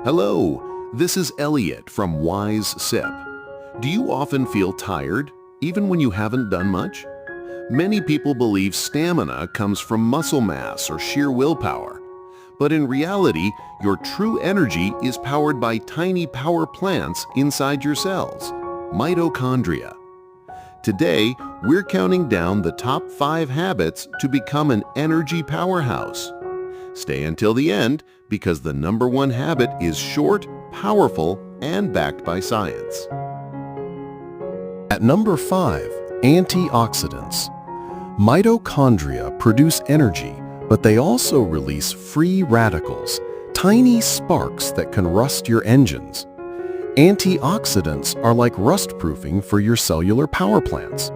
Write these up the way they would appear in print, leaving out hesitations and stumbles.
Hello, this is Elliot from Wise Sip. Do you often feel tired, even when you haven't done much? Many people believe stamina comes from muscle mass or sheer willpower. But in reality, your true energy is powered by tiny power plants inside your cells, mitochondria. Today, we're counting down the top 5 habits to become an energy powerhouse. Stay until the end because the number 1 habit is short, powerful, and backed by science. At number 5, antioxidants. Mitochondria produce energy, but they also release free radicals, tiny sparks that can rust your engines. Antioxidants are like rust-proofing for your cellular power plants.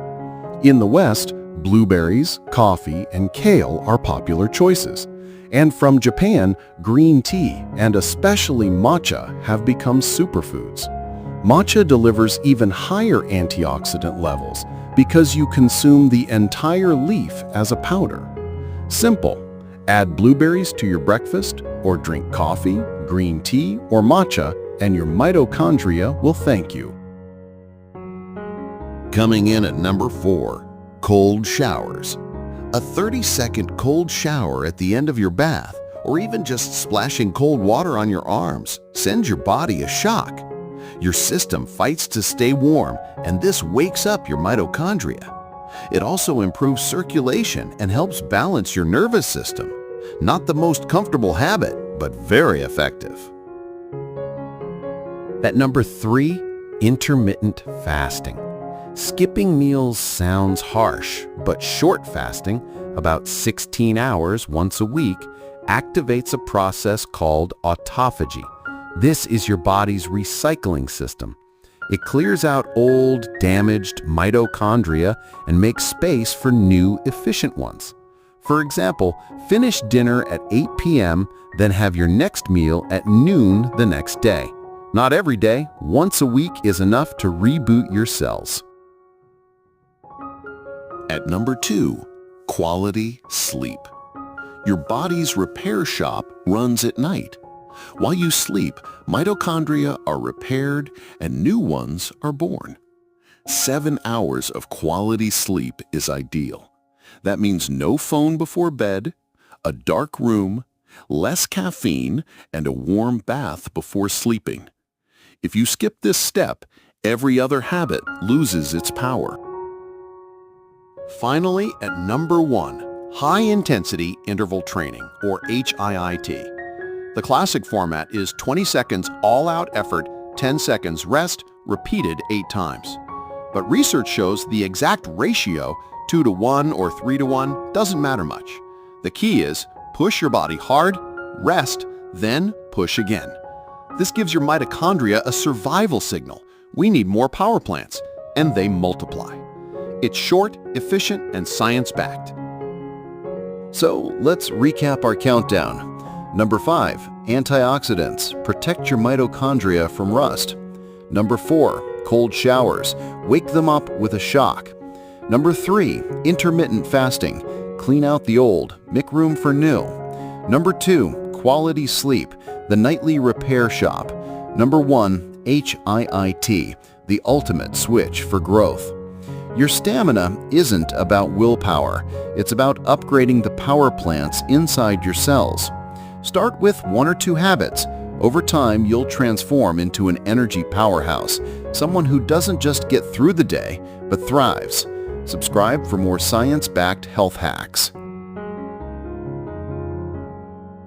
In the West, blueberries, coffee, and kale are popular choices. And from Japan, green tea and especially matcha have become superfoods. Matcha delivers even higher antioxidant levels because you consume the entire leaf as a powder. Simple. Add blueberries to your breakfast or drink coffee, green tea, or matcha, and your mitochondria will thank you. Coming in at number 4, cold showers. A 30-second cold shower at the end of your bath, or even just splashing cold water on your arms, sends your body a shock. Your system fights to stay warm, and this wakes up your mitochondria. It also improves circulation and helps balance your nervous system. Not the most comfortable habit, but very effective. At number 3, intermittent fasting. Skipping meals sounds harsh, but short fasting, about 16 hours once a week, activates a process called autophagy. This is your body's recycling system. It clears out old, damaged mitochondria and makes space for new, efficient ones. For example, finish dinner at 8 p.m., then have your next meal at noon the next day. Not every day, once a week is enough to reboot your cells. At number 2, quality sleep. Your body's repair shop runs at night. While you sleep, mitochondria are repaired and new ones are born. 7 hours of quality sleep is ideal. That means no phone before bed, a dark room, less caffeine, and a warm bath before sleeping. If you skip this step, every other habit loses its power. Finally, at number 1, high-intensity interval training, or HIIT. The classic format is 20 seconds all-out effort, 10 seconds rest, repeated 8 times. But research shows the exact ratio, 2-to-1 or 3-to-1, doesn't matter much. The key is push your body hard, rest, then push again. This gives your mitochondria a survival signal. We need more power plants, and they multiply. It's short, efficient, and science-backed. So let's recap our countdown. Number 5, antioxidants, protect your mitochondria from rust. Number 4, cold showers, wake them up with a shock. Number 3, intermittent fasting, clean out the old, make room for new. Number 2, quality sleep, the nightly repair shop. Number 1, HIIT, the ultimate switch for growth. Your stamina isn't about willpower, it's about upgrading the power plants inside your cells. Start with 1 or 2 habits. Over time, you'll transform into an energy powerhouse, someone who doesn't just get through the day, but thrives. Subscribe for more science-backed health hacks.